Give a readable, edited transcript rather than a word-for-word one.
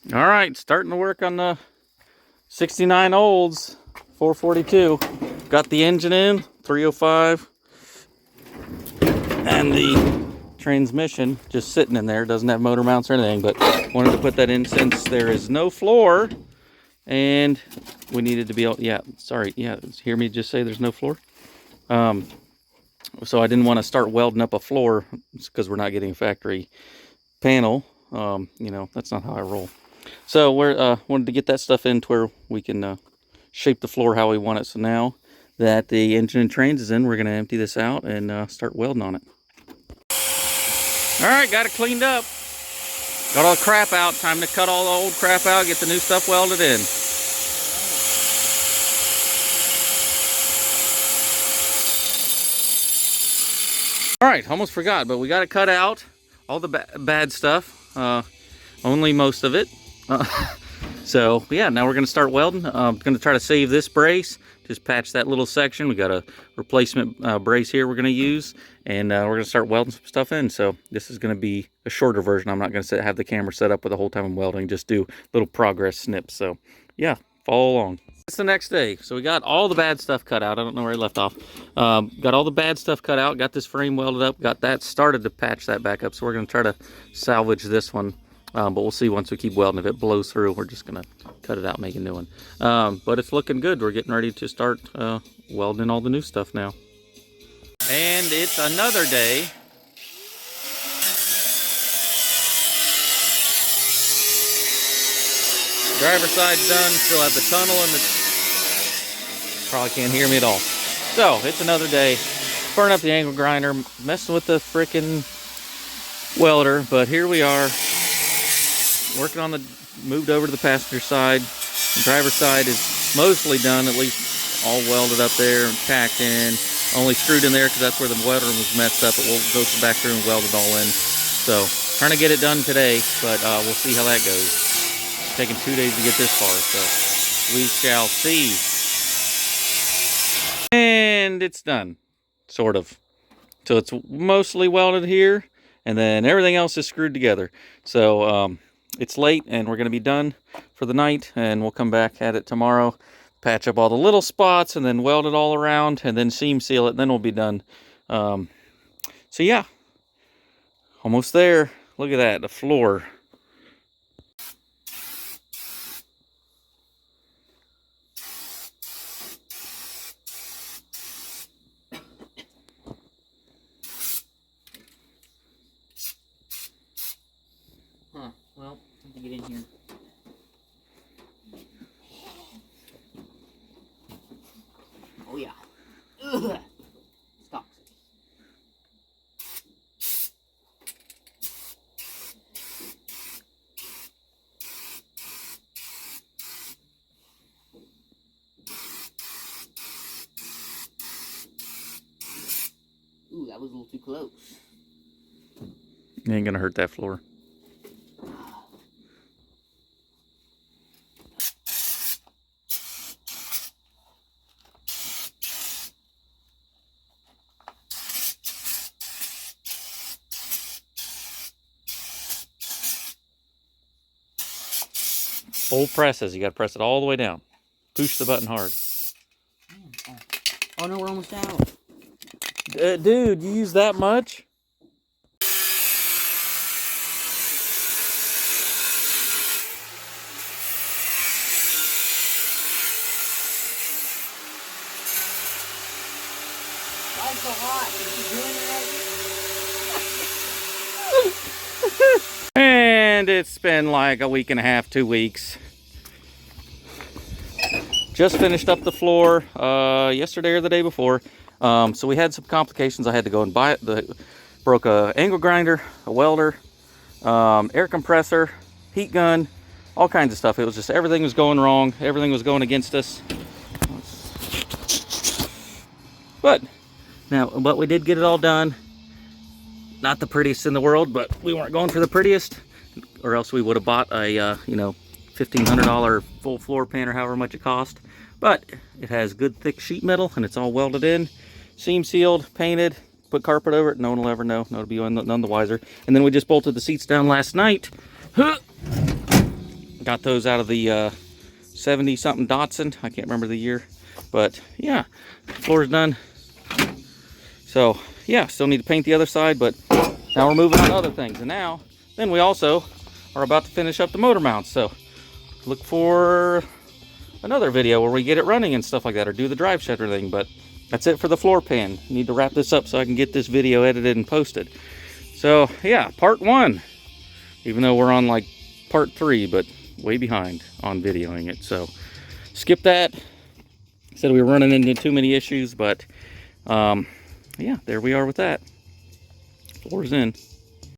All right, starting to work on the 69 Olds 442. Got the engine in, 305, and the transmission just sitting in there. Doesn't have motor mounts or anything, but wanted to put that in since there is no floor, and we needed to be able, hear me just say there's no floor. So I didn't want to start welding up a floor because we're not getting a factory panel. That's not how I roll. So we're wanted to get that stuff in to where we can shape the floor how we want it. So now that the engine and trains is in, we're going to empty this out and start welding on it. All right, got it cleaned up. Got all the crap out. Time to cut all the old crap out, get the new stuff welded in. All right, almost forgot, but we got it cut out. All the bad stuff, only most of it. So yeah, now we're gonna start welding. I'm gonna try to save this brace, just patch that little section. We got a replacement brace here we're gonna use, and we're gonna start welding some stuff in. So this is gonna be a shorter version. I'm not gonna have the camera set up with the whole time I'm welding, just do little progress snips. So yeah, follow along. It's the next day, so we got all the bad stuff cut out. I don't know where I left off. Got all the bad stuff cut out, got this frame welded up, got that started to patch that back up. So we're gonna try to salvage this one. But we'll see once we keep welding. If it blows through, we're just gonna cut it out, make a new one. But it's looking good. We're getting ready to start welding all the new stuff now. And it's another day. Driver's side's done. Still have the tunnel and the... Probably can't hear me at all. So it's another day. Burn up the angle grinder, messing with the frickin' welder. But here we are. Working on moved over to the passenger side. The driver's side is mostly done, at least all welded up there and tacked in. Only screwed in there because that's where the welder was messed up, but we'll go back through and weld it all in. So, trying to get it done today, but we'll see how that goes. It's taking 2 days to get this far, so we shall see. And it's done, sort of. So it's mostly welded here, and then everything else is screwed together. So, it's late and we're going to be done for the night, and we'll come back at it tomorrow, patch up all the little spots and then weld it all around and then seam seal it, and then we'll be done. So yeah, almost there. Look at that, the floor. Well, I have to get in here. Oh yeah. Ugh. Stop. Ooh, that was a little too close. You ain't gonna hurt that floor. Old presses, you gotta press it all the way down. Push the button hard. Oh no, we're almost out. Dude, you use that much? Why so hot? Is he doing it? And it's been like a week and a half, 2 weeks. Just finished up the floor yesterday or the day before. So we had some complications. I had to go and buy it. Broke a angle grinder, a welder, air compressor, heat gun, all kinds of stuff. It was just everything was going wrong. Everything was going against us. But we did get it all done. Not the prettiest in the world, but we weren't going for the prettiest, or else we would have bought a $1,500 full floor pan or however much it cost. But it has good thick sheet metal and it's all welded in, seam sealed, painted, put carpet over it. No one will ever know. No one will be none the wiser. And then we just bolted the seats down last night. Got those out of the 70 something Datsun. I can't remember the year, but yeah, floor's done. So yeah, still need to paint the other side, but now we're moving on to other things. And then we also are about to finish up the motor mounts. So look for another video where we get it running and stuff like that, or do the drive shaft or thing. But that's it for the floor pan. Need to wrap this up so I can get this video edited and posted. So yeah, part 1, even though we're on like part 3, but way behind on videoing it. So skip that. Said we were running into too many issues, but yeah, there we are with that. Floor's in.